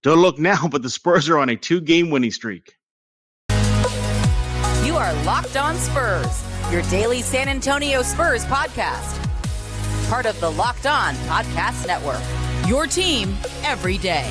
Don't look now, but the Spurs are on a 2-game winning streak. You are Locked On Spurs, your daily San Antonio Spurs podcast. Part of the Locked On Podcast Network, your team every day.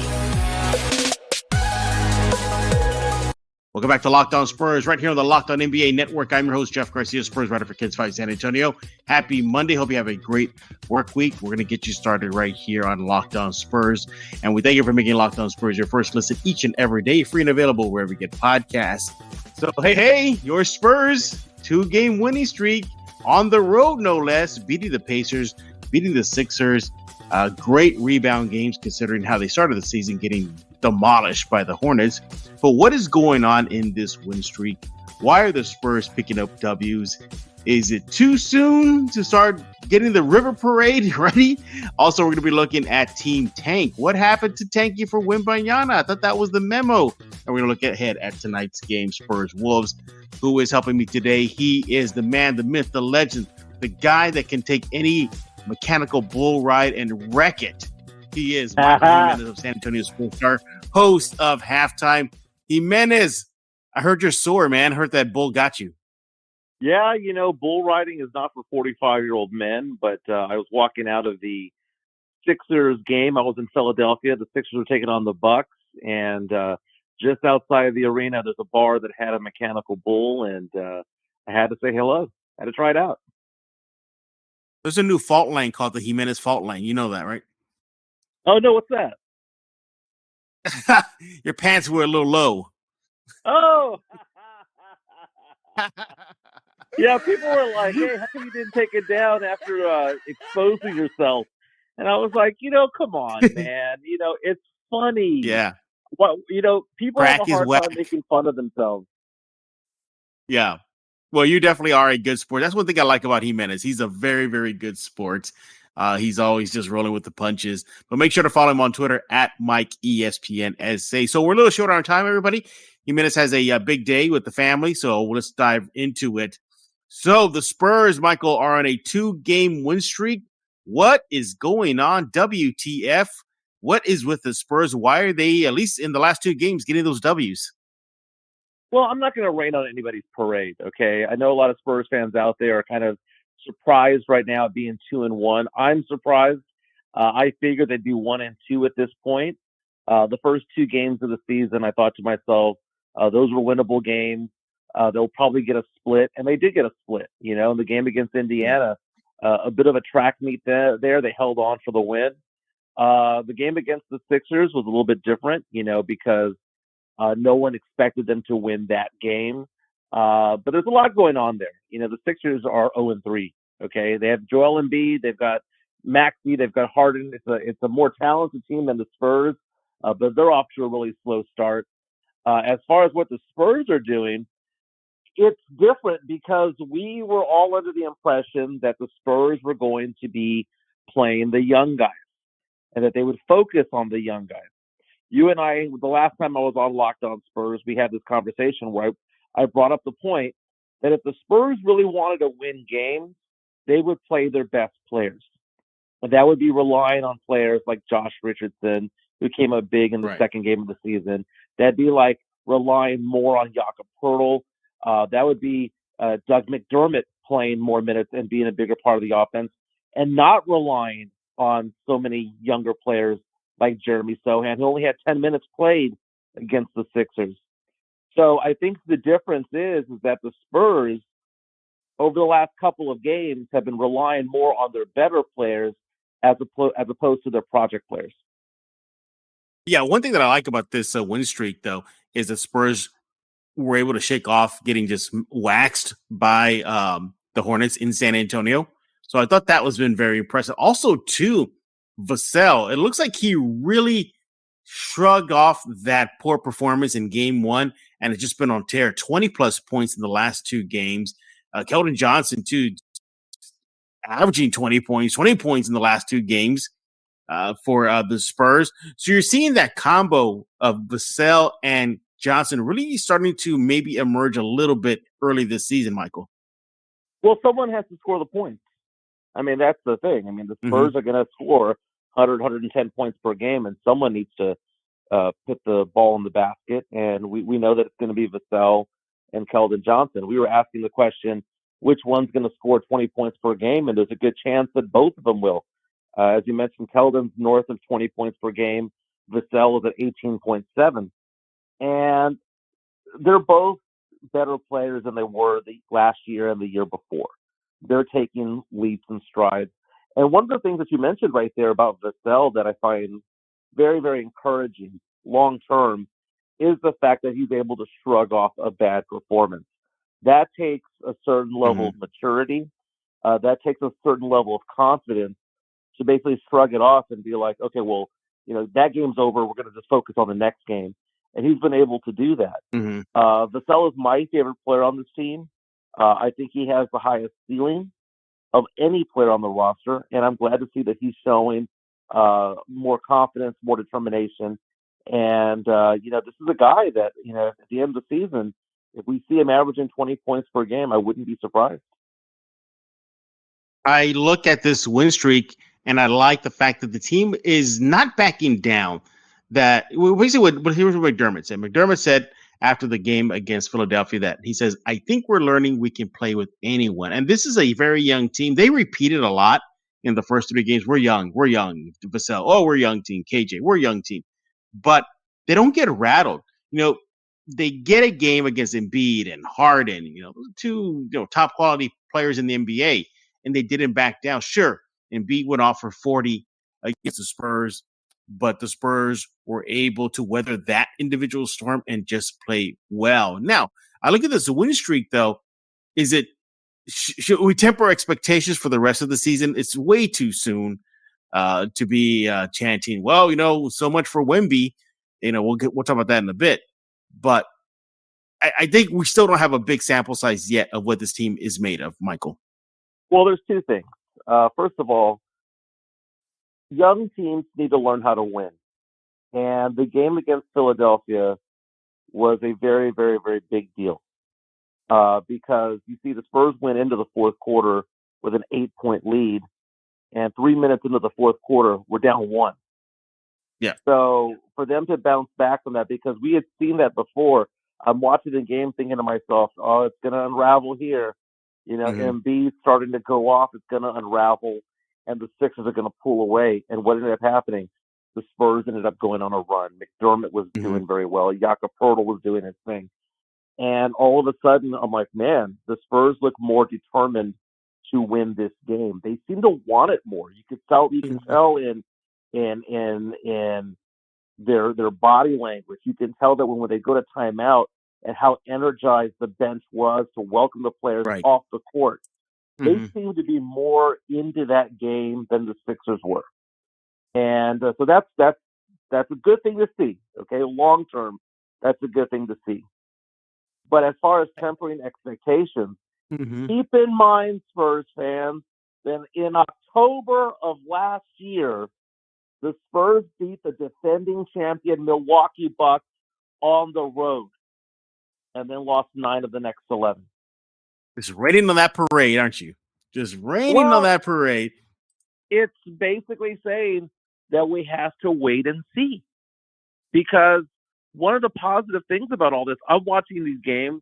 Welcome back to Locked On Spurs, right here on the Locked On NBA Network. I'm your host, Jeff Garcia, Spurs writer for Kids 5 San Antonio. Happy Monday. Hope you have a great work week. We're going to get you started right here on Locked On Spurs. And we thank you for making Locked On Spurs your first listen each and every day, free and available wherever you get podcasts. So, hey, your Spurs, 2-game winning streak on the road, no less, beating the Pacers, beating the Sixers. Great rebound games considering how they started the season, getting demolished by the Hornets. But what is going on in this win streak? Why are the Spurs picking up W's? Is it too soon to start getting the River Parade ready? Also, we're going to be looking at Team Tank. What happened to Tanky for Wembanyama? I thought that was the memo. And we're going to look ahead at tonight's game, Spurs-Wolves. Who is helping me today? He is the man, the myth, the legend, the guy that can take any mechanical bull ride and wreck it. He is Michael Jimenez of San Antonio Spurs, star, host of Halftime. Jimenez, I heard you're sore, man. I heard that bull got you. Yeah, bull riding is not for 45-year-old men, but I was walking out of the Sixers game. I was in Philadelphia. The Sixers were taking on the Bucks, and just outside of the arena, there's a bar that had a mechanical bull, and I had to say hello. I had to try it out. There's a new fault line called the Jimenez fault line. You know that, right? Oh, no, what's that? Your pants were a little low. Oh! Yeah, people were like, hey, how come you didn't take it down after exposing yourself? And I was like, come on, man. It's funny. Yeah. Well, people Crack have a hard is time making fun of themselves. Yeah. Well, you definitely are a good sport. That's one thing I like about Jimenez. He's a very, very good sport. He's always just rolling with the punches. But make sure to follow him on Twitter at MikeESPNSA. So we're a little short on time, everybody. Jimenez has a big day with the family, so let's dive into it. So the Spurs, Michael, are on a 2-game win streak. What is going on? WTF? What is with the Spurs? Why are they, at least in the last 2 games, getting those W's? Well, I'm not going to rain on anybody's parade, okay? I know a lot of Spurs fans out there are kind of surprised right now at being 2-1. I'm surprised. I figured they'd be 1-2 at this point. The first 2 games of the season, I thought to myself, those were winnable games. They'll probably get a split, and they did get a split. In the game against Indiana, a bit of a track meet there. They held on for the win. The game against the Sixers was a little bit different, because no one expected them to win that game. But there's a lot going on there. The Sixers are 0-3. Okay, they have Joel Embiid, they've got Maxey, they've got Harden. It's a more talented team than the Spurs, but they're off to a really slow start. As far as what the Spurs are doing, it's different because we were all under the impression that the Spurs were going to be playing the young guys and that they would focus on the young guys. You and I, the last time I was on Locked On Spurs, we had this conversation where I brought up the point that if the Spurs really wanted to win games, they would play their best players. And that would be relying on players like Josh Richardson, who came up big in the second game of the season. That'd be like relying more on Jakob Poeltl. That would be Doug McDermott playing more minutes and being a bigger part of the offense, and not relying on so many younger players like Jeremy Sohan, who only had 10 minutes played against the Sixers. So I think the difference is that the Spurs, over the last couple of games, have been relying more on their better players as opposed to their project players. Yeah, one thing that I like about this win streak, though, is the Spurs were able to shake off getting just waxed by the Hornets in San Antonio. So I thought that was been very impressive. Also, too, Vassell, it looks like he really shrugged off that poor performance in game 1, and it's just been on tear. 20-plus points in the last 2 games. Keldon Johnson, too, averaging 20 points in the last 2 games for the Spurs. So you're seeing that combo of Vassell and Johnson really starting to maybe emerge a little bit early this season, Michael. Well, someone has to score the points. I mean, that's the thing. I mean, the Spurs are going to score 100, 110 points per game, and someone needs to put the ball in the basket, and we know that it's going to be Vassell and Keldon Johnson. We were asking the question, which one's going to score 20 points per game, and there's a good chance that both of them will. As you mentioned, Keldon's north of 20 points per game. Vassell is at 18.7. And they're both better players than they were the last year and the year before. They're taking leaps and strides. And one of the things that you mentioned right there about Vassell that I find very, very encouraging long term is the fact that he's able to shrug off a bad performance. That takes a certain level of maturity. That takes a certain level of confidence to basically shrug it off and be like, okay, well, that game's over. We're going to just focus on the next game. And he's been able to do that. Vassell is my favorite player on this team. I think he has the highest ceiling of any player on the roster, and I'm glad to see that he's showing more confidence, more determination. And, this is a guy that, at the end of the season, if we see him averaging 20 points per game, I wouldn't be surprised. I look at this win streak, and I like the fact that the team is not backing down. That basically here's what McDermott said. McDermott said after the game against Philadelphia that he says, I think we're learning we can play with anyone. And this is a very young team. They repeated a lot in the first 3 games. We're young. Vassell, we're a young team. KJ, we're a young team. But they don't get rattled. They get a game against Embiid and Harden, two top quality players in the NBA, and they didn't back down. Sure, Embiid went off for 40 against the Spurs, but the Spurs were able to weather that individual storm and just play well. Now, I look at this win streak, though. Is it should we temper expectations for the rest of the season? It's way too soon to be chanting, well, so much for Wemby. We'll talk about that in a bit. But I think we still don't have a big sample size yet of what this team is made of, Michael. Well, there's 2 things. First of all, young teams need to learn how to win. And the game against Philadelphia was a very, very, very big deal because you see the Spurs went into the fourth quarter with an 8-point lead, and 3 minutes into the fourth quarter, we're down 1. Yeah. So for them to bounce back from that, because we had seen that before, I'm watching the game thinking to myself, it's going to unravel here. Embiid's starting to go off. It's going to unravel, and the Sixers are going to pull away. And what ended up happening? The Spurs ended up going on a run. McDermott was doing very well. Jakob Poeltl was doing his thing. And all of a sudden, I'm like, man, the Spurs look more determined to win this game. They seem to want it more. You can tell in their body language. You can tell that when they go to timeout and how energized the bench was to welcome the players off the court. They seem to be more into that game than the Sixers were. And so that's a good thing to see. Okay, long term, that's a good thing to see. But as far as tempering expectations, keep in mind, Spurs fans, that in October of last year, the Spurs beat the defending champion Milwaukee Bucks on the road and then lost 9 of the next 11. Just raining on that parade, aren't you? Just raining on that parade. It's basically saying that we have to wait and see. Because one of the positive things about all this, I'm watching these games,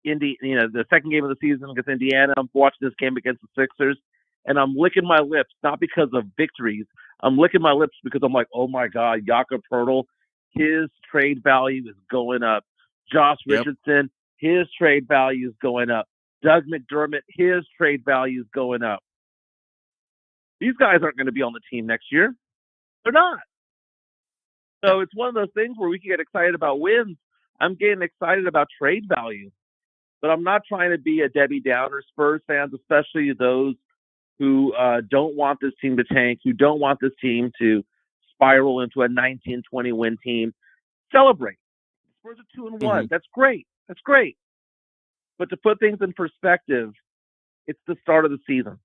the second game of the season against Indiana, I'm watching this game against the Sixers, and I'm licking my lips, not because of victories. I'm licking my lips because I'm like, oh my God, Jakob Poeltl, his trade value is going up. Josh Richardson, his trade value is going up. Doug McDermott, his trade value is going up. These guys aren't going to be on the team next year. They're not. So it's one of those things where we can get excited about wins. I'm getting excited about trade value. But I'm not trying to be a Debbie Downer. Spurs fans, especially those who don't want this team to tank, who don't want this team to spiral into a 19-20 win team, celebrate. Spurs are 2-1. That's great. That's great. But to put things in perspective, it's the start of the season.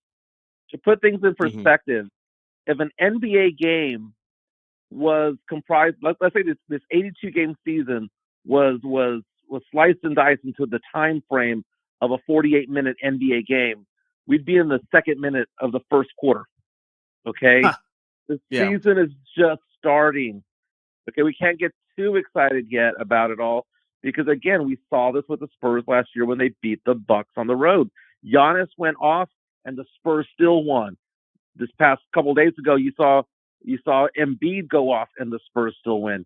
To put things in perspective, if an NBA game was comprised, let's say this 82-game season was sliced and diced into the time frame of a 48-minute NBA game, we'd be in the second minute of the first quarter. Okay? The season is just starting. Okay, we can't get too excited yet about it all because again, we saw this with the Spurs last year when they beat the Bucks on the road. Giannis went off, and the Spurs still won. This past couple of days ago, you saw Embiid go off, and the Spurs still win.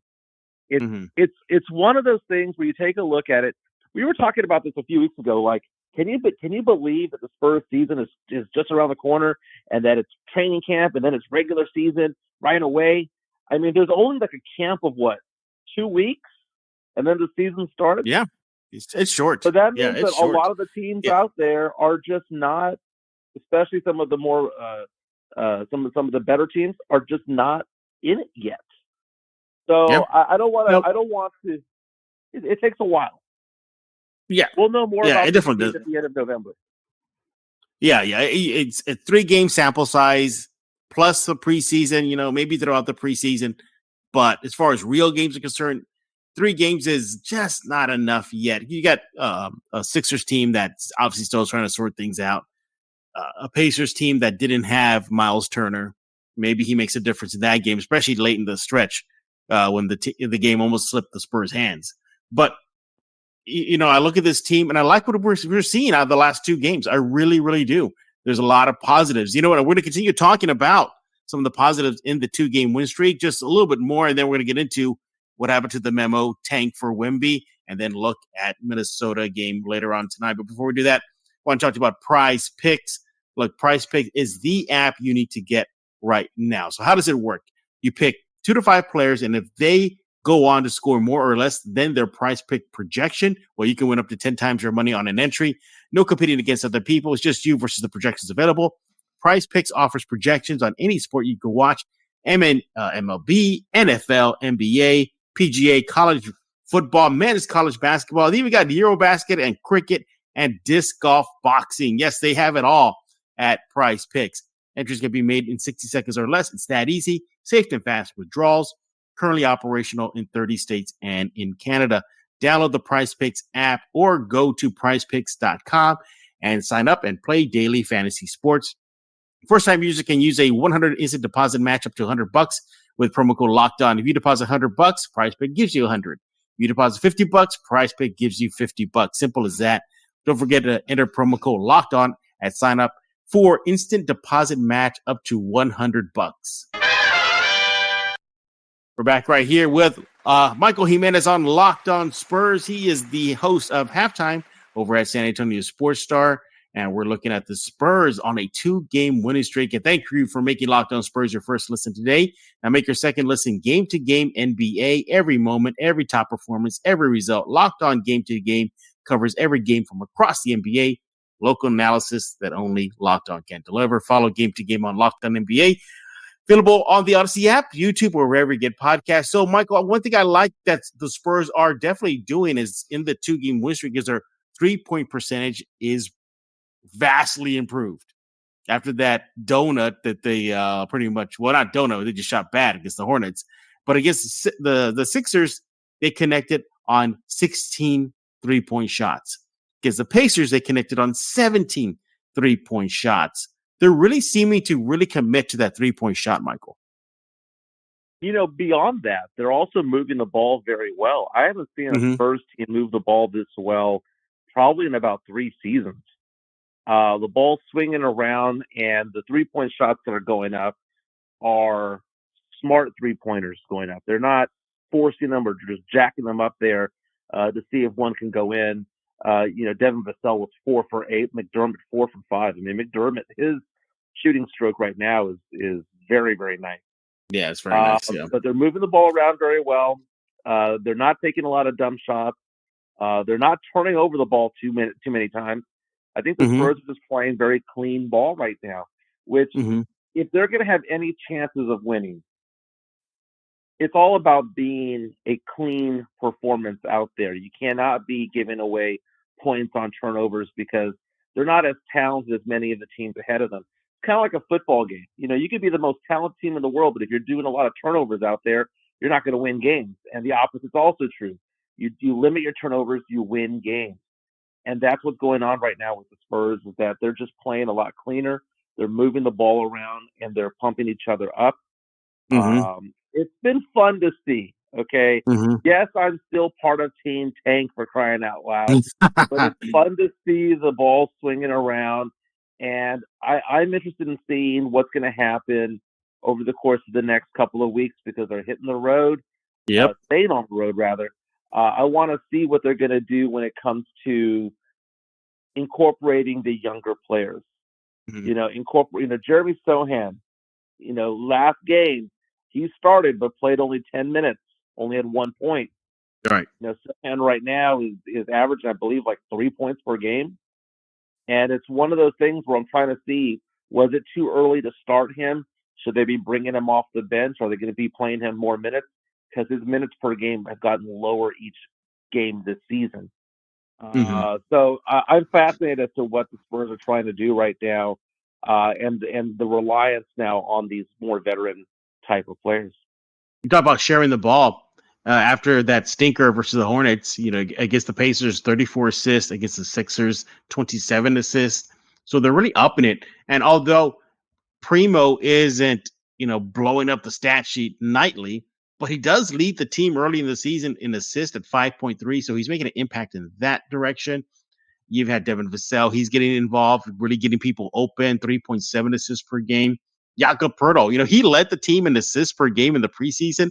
It's Mm-hmm. it's one of those things where you take a look at it. We were talking about this a few weeks ago. Like, can you believe that the Spurs season is just around the corner, and that it's training camp, and then it's regular season right away? I mean, there's only like a camp of what, 2 weeks, and then the season starts. Yeah, it's short. So that Yeah, means it's that a short. lot of the teams Yeah. out there are just not, especially some of the more some of the better teams are just not in it yet. Yeah. So I don't want to. Well, I don't want to. It takes a while. yeah. We'll know more Yeah, about it this definitely team does. at the end of November. Yeah. It's a 3-game sample size plus the preseason, maybe throughout the preseason. But as far as real games are concerned, 3 games is just not enough yet. You got a Sixers team that's obviously still trying to sort things out. A Pacers team that didn't have Miles Turner. Maybe he makes a difference in that game, especially late in the stretch when the game almost slipped the Spurs' hands. But I look at this team and I like what we're seeing out of the last 2 games. I really, really do. There's a lot of positives. You know what? We're going to continue talking about some of the positives in the 2-game win streak, just a little bit more, and then we're going to get into what happened to the memo tank for Wemby, and then look at Minnesota game later on tonight. But before we do that, I want to talk to you about Prize Picks. Look, Prize Pick is the app you need to get right now. So how does it work? You pick 2 to 5 players, and if they go on to score more or less than their Prize Pick projection, well, you can win up to 10 times your money on an entry. No competing against other people. It's just you versus the projections available. Prize Picks offers projections on any sport you can watch: MLB, NFL, NBA, PGA, college football, men's college basketball. They even got Eurobasket and cricket and disc golf, boxing. Yes, they have it all at Prize Picks. Entries can be made in 60 seconds or less. It's that easy. Safe and fast withdrawals. Currently operational in 30 states and in Canada. Download the Prize Picks app or go to prizepicks.com and sign up and play daily fantasy sports. First-time user can use a 100 instant deposit match up to $100 with promo code Locked On. If you deposit $100, Prize Pick gives you $100. If you deposit $50, Prize Pick gives you $50. Simple as that. Don't forget to enter promo code Locked On at sign up for instant deposit match up to $100. We're back right here with Michael Jimenez on Locked On Spurs. He is the host of Halftime over at San Antonio Sports Star. And we're looking at the Spurs on a 2-game winning streak. And thank you for making Locked On Spurs your first listen today. Now make your second listen game to game NBA. Every moment, every top performance, every result. Locked On Game to Game covers every game from across the NBA. Local analysis that only Locked On can deliver. Follow Game to Game on Locked On NBA. Available on the Odyssey app, YouTube, or wherever you get podcasts. So, Michael, one thing I like that the Spurs are definitely doing is in the 2-game win streak is their 3-point percentage is vastly improved after that donut that they pretty much, well, not donut, they just shot bad against the Hornets, but against the Sixers, they connected on 16 3-point shots. Against the Pacers, they connected on 17 3-point shots. They're really seeming to really commit to that 3-point shot, Michael. Beyond that, they're also moving the ball very well. I haven't seen a Spurs team move the ball this well probably in about 3 seasons. The ball's swinging around, and the 3-point shots that are going up are smart 3-pointers going up. They're not forcing them or just jacking them up there to see if one can go in. Devin Vassell was 4 for 8, McDermott 4 for 5. I mean, McDermott, his shooting stroke right now is very, very nice. Yeah, it's very nice. Yeah. But they're moving the ball around very well. They're not taking a lot of dumb shots. They're not turning over the ball too many times. I think the Spurs are just playing very clean ball right now, which if they're going to have any chances of winning, it's all about being a clean performance out there. You cannot be giving away points on turnovers because they're not as talented as many of the teams ahead of them. It's kind of like a football game. You could be the most talented team in the world, but if you're doing a lot of turnovers out there, you're not going to win games. And the opposite is also true. You limit your turnovers, you win games. And that's what's going on right now with the Spurs, is that they're just playing a lot cleaner. They're moving the ball around, and they're pumping each other up. It's been fun to see. Okay. Mm-hmm. Yes, I'm still part of Team Tank for crying out loud, but it's fun to see the ball swinging around. And I'm interested in seeing what's going to happen over the course of the next couple of weeks because they're hitting the road, Yep. staying on the road rather. I want to see what they're going to do when it comes to incorporating the younger players. Mm-hmm. Jeremy Sohan, last game, he started but played only 10 minutes, only had 1 point. All right. Sohan right now is averaging, I believe, like 3 points per game. And it's one of those things where I'm trying to see, was it too early to start him? Should they be bringing him off the bench? Are they going to be playing him more minutes? Because his minutes per game have gotten lower each game this season. Mm-hmm. So I'm fascinated as to what the Spurs are trying to do right now, and the reliance now on these more veteran type of players. You talk about sharing the ball. After that stinker versus the Hornets, against the Pacers, 34 assists, against the Sixers, 27 assists. So they're really upping it. And although Primo isn't, blowing up the stat sheet nightly, but he does lead the team early in the season in assists at 5.3. So he's making an impact in that direction. You've had Devin Vassell. He's getting involved, really getting people open, 3.7 assists per game. Jakob Poeltl, he led the team in assists per game in the preseason.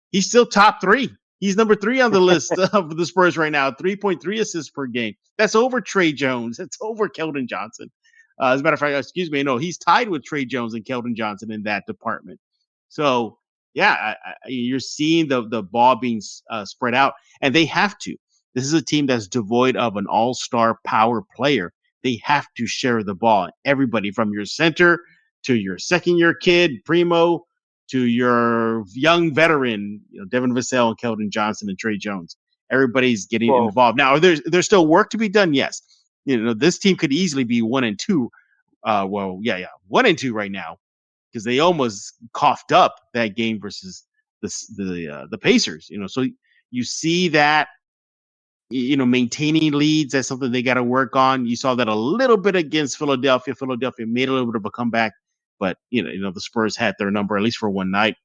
He's still top 3. He's number 3 on the list of the Spurs right now, 3.3 assists per game. That's over Trey Jones. That's over Keldon Johnson. As a matter of fact, he's tied with Trey Jones and Keldon Johnson in that department. So, yeah, you're seeing the ball being spread out, and they have to. This is a team that's devoid of an all-star power player. They have to share the ball. Everybody from your center to your second-year kid, Primo, to your young veteran, Devin Vassell and Keldon Johnson and Trey Jones. Everybody's getting involved. Now, there's still work to be done, yes. This team could easily be 1-2. 1-2 right now because they almost coughed up that game versus the Pacers. So you see that. Maintaining leads, that's something they got to work on. You saw that a little bit against Philadelphia. Philadelphia made a little bit of a comeback, but the Spurs had their number at least for one night.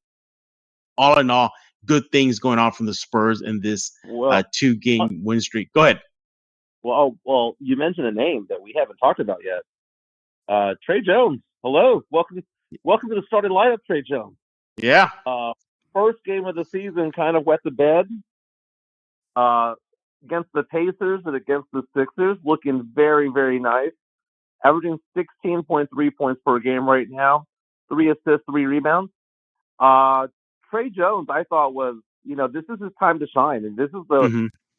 All in all, good things going on from the Spurs in this 2-game win streak. Go ahead. Well, you mentioned a name that we haven't talked about yet. Trey Jones. Hello, welcome to the starting lineup, Trey Jones. Yeah. First game of the season, kind of wet the bed. Against the Pacers and against the Sixers, looking very, very nice. Averaging 16.3 points per game right now, 3 assists, 3 rebounds. Trey Jones, I thought was, this is his time to shine, and this is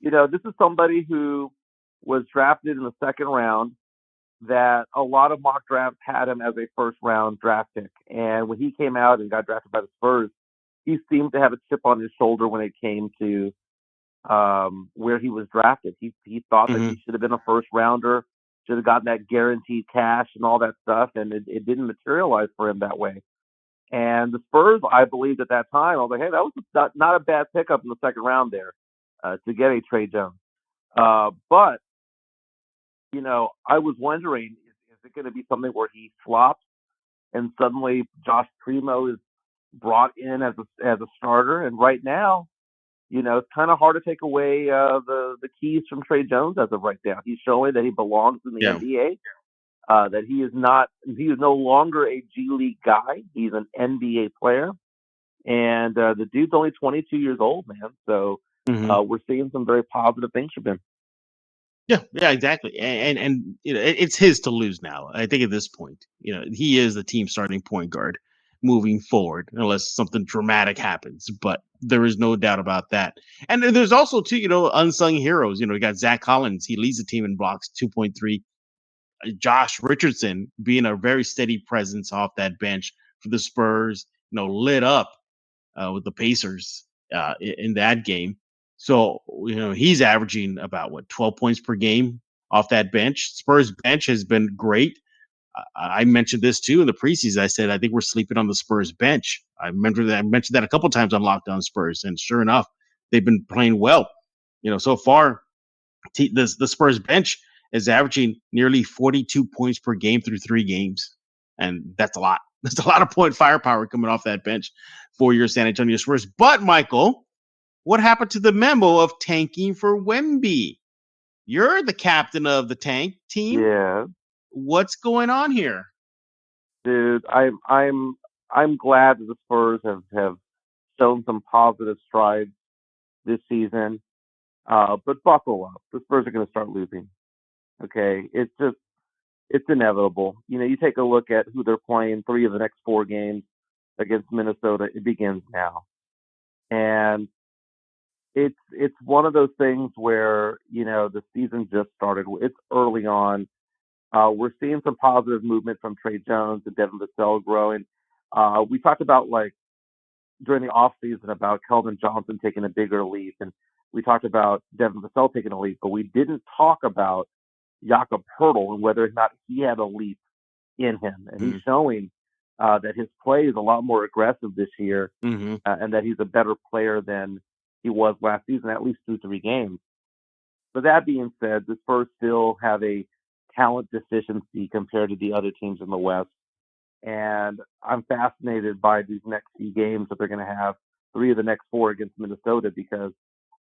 this is somebody who was drafted in the second round. That a lot of mock drafts had him as a first round draft pick, and when he came out and got drafted by the Spurs, he seemed to have a chip on his shoulder when it came to where he was drafted. He thought that he should have been a first rounder, should have gotten that guaranteed cash and all that stuff, and it didn't materialize for him that way. And the Spurs, I believed at that time, I was like, hey, that was not a bad pickup in the second round there to get a Trey Jones. But, I was wondering, is it going to be something where he flops and suddenly Josh Primo is brought in as a starter? And right now, it's kind of hard to take away the keys from Trey Jones as of right now. He's showing that he belongs in the NBA, that he is no longer a G League guy. He's an NBA player. And the dude's only 22 years old, man. So we're seeing some very positive things from him. Yeah, exactly. And it's his to lose now. I think at this point, he is the team starting point guard moving forward, unless something dramatic happens. But there is no doubt about that. And there's also two, unsung heroes. You got Zach Collins. He leads the team in blocks, 2.3. Josh Richardson being a very steady presence off that bench for the Spurs, lit up with the Pacers in that game. So, he's averaging about 12 points per game off that bench. Spurs bench has been great. I mentioned this too in the preseason. I said, I think we're sleeping on the Spurs bench. I mentioned that a couple times on Locked On Spurs, and sure enough, they've been playing well. So far, the Spurs bench is averaging nearly 42 points per game through 3 games. And that's a lot. That's a lot of point firepower coming off that bench for your San Antonio Spurs. But, Michael, What happened to the memo of tanking for Wemby? You're the captain of the tank team. Yeah, What's going on here? dude, I'm glad that the Spurs have shown some positive strides this season. But buckle up. The Spurs are going to start losing. Okay, it's inevitable. You know, you take a look at who they're playing. 3 of the next 4 games against Minnesota. It begins now, and it's one of those things where the season just started. It's early on. We're seeing some positive movement from Trey Jones and Devin Vassell growing. We talked about like during the offseason about Kelvin Johnson taking a bigger leap, and we talked about Devin Vassell taking a leap, but we didn't talk about Jakob Hurtle and whether or not he had a leap in him. And he's showing that his play is a lot more aggressive this year, and that he's a better player than he was last season, at least 2-3 games. But that being said, the Spurs still have a talent deficiency compared to the other teams in the West. And I'm fascinated by these next few games that they're going to have, 3 of the next 4 against Minnesota, because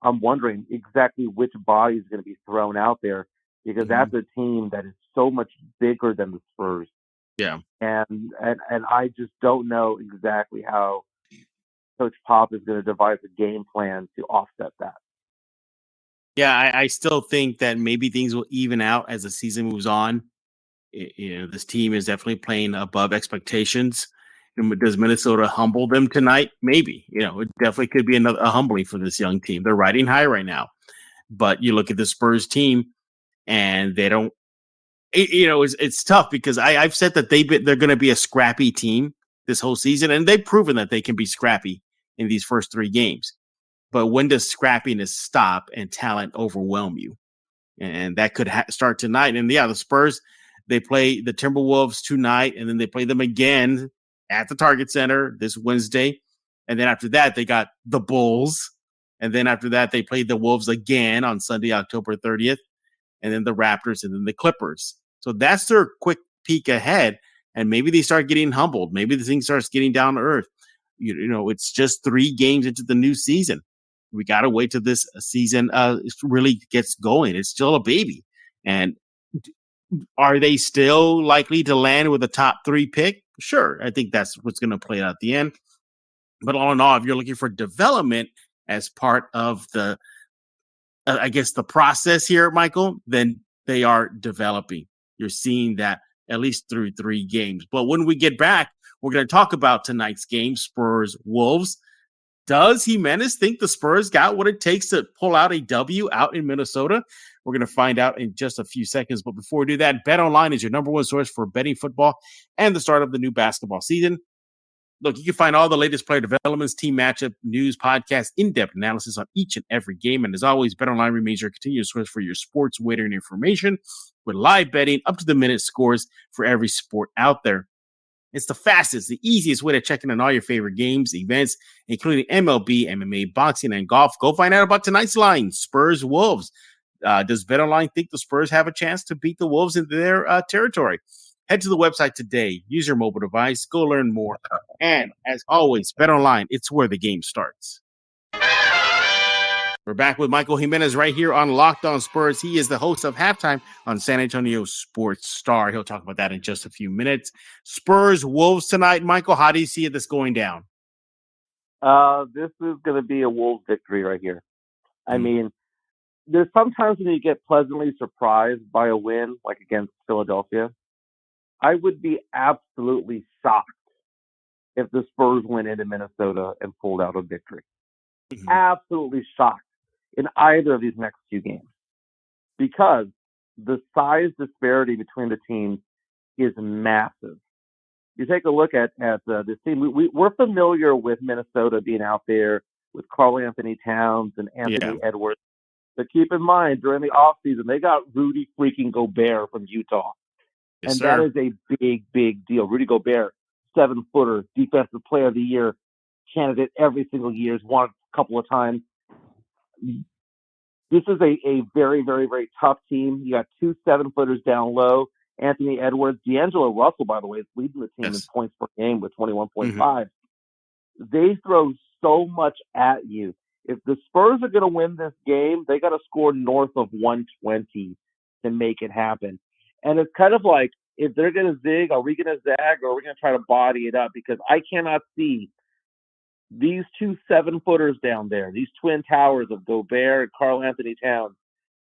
I'm wondering exactly which body is going to be thrown out there, because that's a team that is so much bigger than the Spurs. Yeah. And I just don't know exactly how Coach Pop is going to devise a game plan to offset that. Yeah, I still think that maybe things will even out as the season moves on. This team is definitely playing above expectations. Does Minnesota humble them tonight? Maybe. It definitely could be a humbling for this young team. They're riding high right now. But you look at the Spurs team, and they don't. It's tough because I've said that they're going to be a scrappy team this whole season, and they've proven that they can be scrappy in these first 3 games. But when does scrappiness stop and talent overwhelm you? And that could start tonight. And yeah, the Spurs, they play the Timberwolves tonight, and then they play them again at the Target Center this Wednesday. And then after that, they got the Bulls. And then after that, they played the Wolves again on Sunday, October 30th. And then the Raptors, and then the Clippers. So that's their quick peek ahead. And maybe they start getting humbled. Maybe the thing starts getting down to earth. It's just 3 games into the new season. We got to wait till this season really gets going. It's still a baby. And are they still likely to land with a top 3 pick? Sure. I think that's what's going to play out at the end. But all in all, if you're looking for development as part of the process here, Michael, then they are developing. You're seeing that at least through 3 games. But when we get back, we're going to talk about tonight's game, Spurs-Wolves. Does Jimenez think the Spurs got what it takes to pull out a W out in Minnesota? We're going to find out in just a few seconds. But before we do that, BetOnline is your number 1 source for betting football and the start of the new basketball season. Look, you can find all the latest player developments, team matchup, news, podcasts, in-depth analysis on each and every game. And as always, BetOnline remains your continuous source for your sports wagering information with live betting, up-to-the-minute scores for every sport out there. It's the fastest, the easiest way to check in on all your favorite games, events, including MLB, MMA, boxing, and golf. Go find out about tonight's line, Spurs-Wolves. Does BetOnline think the Spurs have a chance to beat the Wolves in their territory? Head to the website today. Use your mobile device. Go learn more. And as always, BetOnline, it's where the game starts. We're back with Michael Jimenez right here on Locked On Spurs. He is the host of Halftime on San Antonio Sports Star. He'll talk about that in just a few minutes. Spurs-Wolves tonight. Michael, how do you see this going down? This is going to be a Wolves victory right here. I mean, there's sometimes when you get pleasantly surprised by a win, like against Philadelphia. I would be absolutely shocked if the Spurs went into Minnesota and pulled out a victory. Absolutely shocked in either of these next 2 games, because the size disparity between the teams is massive. You take a look at this team. We're familiar with Minnesota being out there with Karl Anthony Towns and Anthony Edwards. But keep in mind, during the offseason, they got Rudy freaking Gobert from Utah. Yes, and sir. That is a big, big deal. Rudy Gobert, 7-footer, defensive player of the year candidate every single year. Has won a couple of times. This is a very, very, very tough team. You got 2 7-footers down low. Anthony Edwards, D'Angelo Russell, by the way, is leading the team in points per game with 21.5. They throw so much at you. if the Spurs are going to win this game, they got to score north of 120 to make it happen. And it's kind of like, if they're going to zig, are we going to zag, or are we going to try to body it up? Because I cannot see these two 7-footers down there, these twin towers of Gobert and Karl Anthony Towns.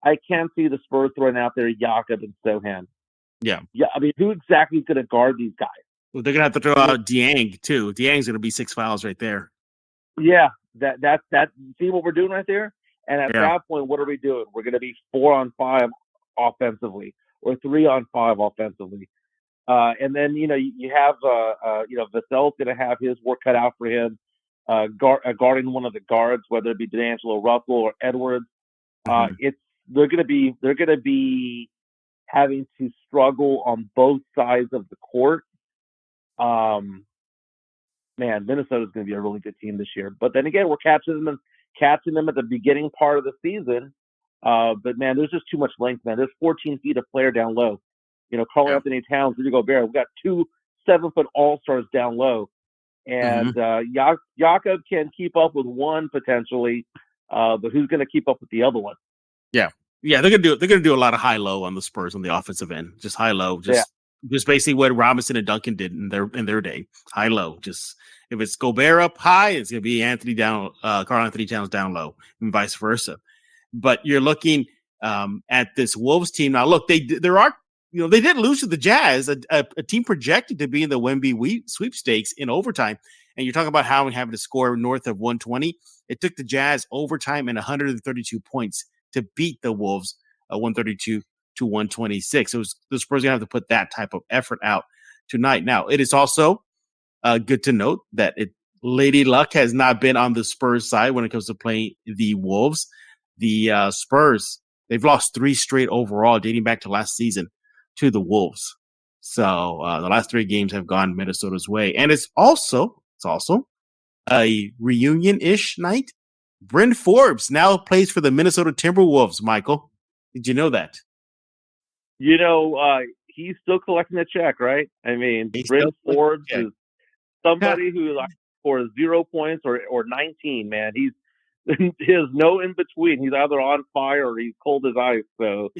I can't see the Spurs throwing out there Jakob and Sohan. Yeah. Yeah, I mean, who exactly is going to guard these guys? Well, they're gonna have to throw out Dieng too. Dieng's gonna be 6 fouls right there. Yeah, that. See what we're doing right there? And at that point, what are we doing? We're going to be 4-on-5 offensively, or 3-on-5 offensively. And then you have Vassell's going to have his work cut out for him, guarding one of the guards, whether it be D'Angelo Russell or Edwards. They're going to be having to struggle on both sides of the court. Man, Minnesota's going to be a really good team this year. But then again, we're catching them at the beginning part of the season. But man, there's just too much length, man. There's 14 feet of player down low. Karl Anthony Towns, Rudy Gobert. We've got 2 7-foot all-stars down low. And Jakob can keep up with one potentially, but who's going to keep up with the other one? Yeah, they're gonna do a lot of high-low on the Spurs on the offensive end, just high-low, just basically what Robinson and Duncan did in their day, high-low. Just if it's Gobert up high, it's gonna be Karl Anthony Towns down low, and vice versa. But you're looking at this Wolves team now. Look, they did lose to the Jazz, a team projected to be in the Wemby sweepstakes in overtime. And you're talking about having to score north of 120. It took the Jazz overtime and 132 points to beat the Wolves, 132 to 126. The Spurs going to have to put that type of effort out tonight. Now, it is also good to note that Lady Luck has not been on the Spurs side when it comes to playing the Wolves. The Spurs, they've lost 3 straight overall, dating back to last season, to the Wolves. So the last 3 games have gone Minnesota's way. And it's also a reunion-ish night. Bryn Forbes now plays for the Minnesota Timberwolves, Michael. Did you know that? He's still collecting a check, right? I mean, Bryn Forbes is somebody who scores 0 points or 19, man. He has no in between. He's either on fire or he's cold as ice. So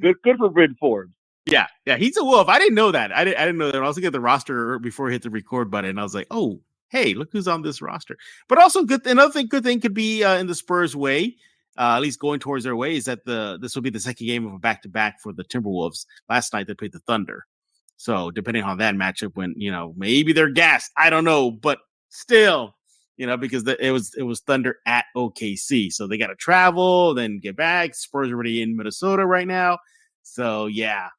good for Bryn Forbes. Yeah, he's a Wolf. I didn't know that. I didn't know that. I was looking at the roster before I hit the record button, and I was like, oh, hey, look who's on this roster. But also, good thing could be in the Spurs' way, at least going towards their way, is that this will be the second game of a back-to-back for the Timberwolves. Last night, they played the Thunder. So, depending on that matchup, when, maybe they're gassed. I don't know, but still, because it was Thunder at OKC. So, they got to travel, then get back. Spurs are already in Minnesota right now. So, yeah.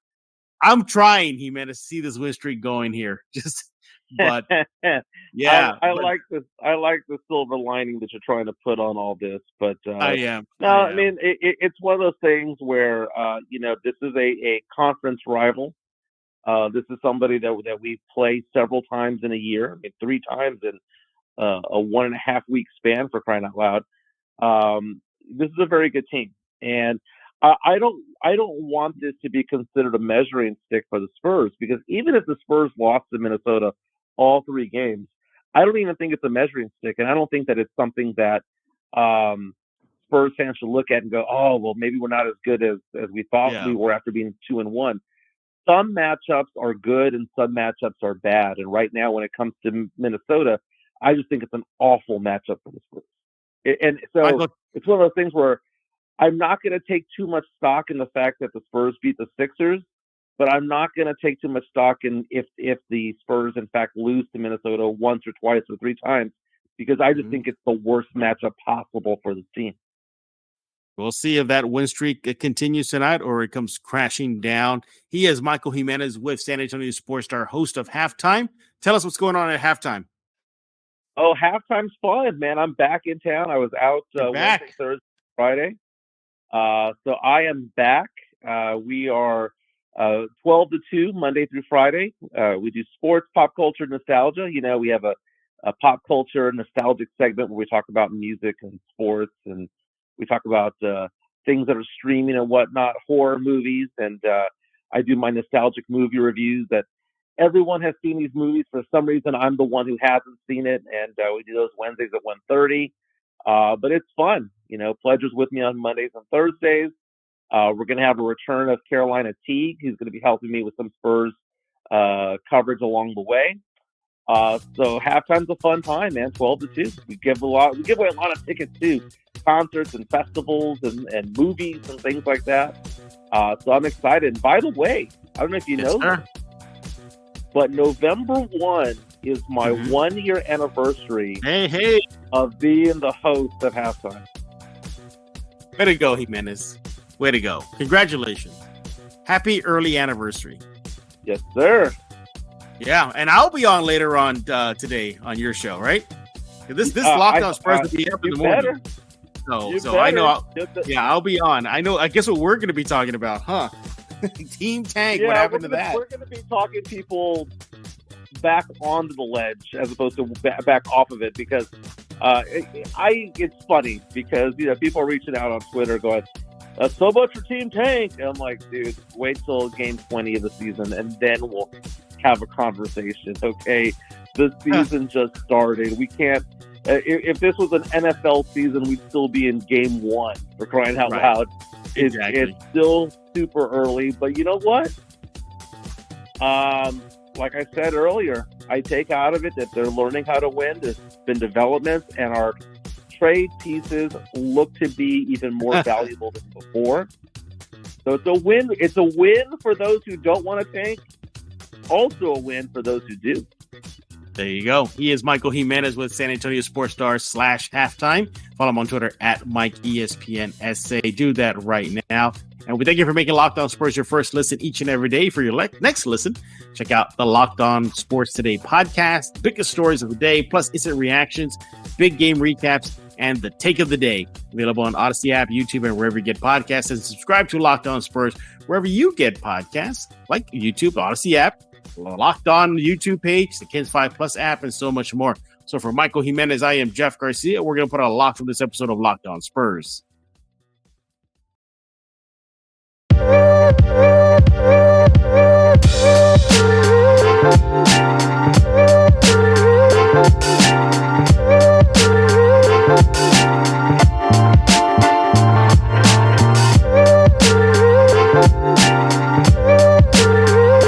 I'm trying, Jimenez, to see this win streak going here. But yeah, I like this. I like the silver lining that you're trying to put on all this. But I am. I mean, it's one of those things where this is a conference rival. This is somebody that we play several times in a year. I mean, 3 times in a 1.5 week span, for crying out loud. This is a very good team, and I don't want this to be considered a measuring stick for the Spurs, because even if the Spurs lost to Minnesota all 3 games, I don't even think it's a measuring stick, and I don't think that it's something that Spurs fans should look at and go, oh, well, maybe we're not as good as we thought we were after being 2-1. Some matchups are good and some matchups are bad, and right now when it comes to Minnesota, I just think it's an awful matchup for the Spurs. And so it's one of those things where I'm not going to take too much stock in the fact that the Spurs beat the Sixers, but I'm not going to take too much stock in if the Spurs, in fact, lose to Minnesota once or twice or 3 times, because I just think it's the worst matchup possible for the team. We'll see if that win streak continues tonight or it comes crashing down. He is Michael Jimenez with San Antonio Sports Star, host of Halftime. Tell us what's going on at halftime. Oh, halftime's fun, man. I'm back in town. I was out Wednesday, Thursday, Friday. So I am back. We are 12 to 2, Monday through Friday. We do sports, pop culture, nostalgia. We have a pop culture nostalgic segment where we talk about music and sports, and we talk about things that are streaming and whatnot, horror movies. And I do my nostalgic movie reviews that everyone has seen these movies. For some reason, I'm the one who hasn't seen it. And we do those Wednesdays at 1:30. But it's fun. Pledger's with me on Mondays and Thursdays. We're going to have a return of Carolina Teague, who's going to be helping me with some Spurs coverage along the way. So halftime's a fun time, man. 12 to 2. We give away a lot of tickets too, concerts and festivals and movies and things like that. So I'm excited. And by the way, I don't know if you know this, but November 1 is my 1 year anniversary of being the host of halftime. Way to go, Jimenez. Way to go. Congratulations. Happy early anniversary. Yes, sir. Yeah, and I'll be on later on today on your show, right? This Locked On Spurs will be up in the morning. So I know. I'll be on. I guess what we're going to be talking about, huh? Team Tank. What happened to that? We're going to be talking people back onto the ledge as opposed to back off of it, because it's funny because people are reaching out on Twitter going, so much for Team Tank. And I'm like, dude, wait till game 20 of the season and then we'll have a conversation. Okay, the season just started. We can't. If this was an NFL season, we'd still be in game 1. For crying out loud. Exactly. It's still super early, but you know what? Like I said earlier, I take out of it that they're learning how to win. There's been developments, and our trade pieces look to be even more valuable than before. So it's a win. It's a win for those who don't want to tank. Also a win for those who do. There you go. He is Michael Jimenez with San Antonio Sports Stars /halftime. Follow him on Twitter at MikeESPNSA. Do that right now. And we thank you for making Locked On Spurs your first listen each and every day. For your next listen, check out the Locked On Sports Today podcast, biggest stories of the day, plus instant reactions, big game recaps, and the take of the day. Available on Odyssey app, YouTube, and wherever you get podcasts. And subscribe to Locked On Spurs wherever you get podcasts, like YouTube, Odyssey app, Locked On YouTube page, the Kids 5 Plus app, and so much more. So for Michael Jimenez, I am Jeff Garcia. We're going to put a lock on this episode of Locked On Spurs.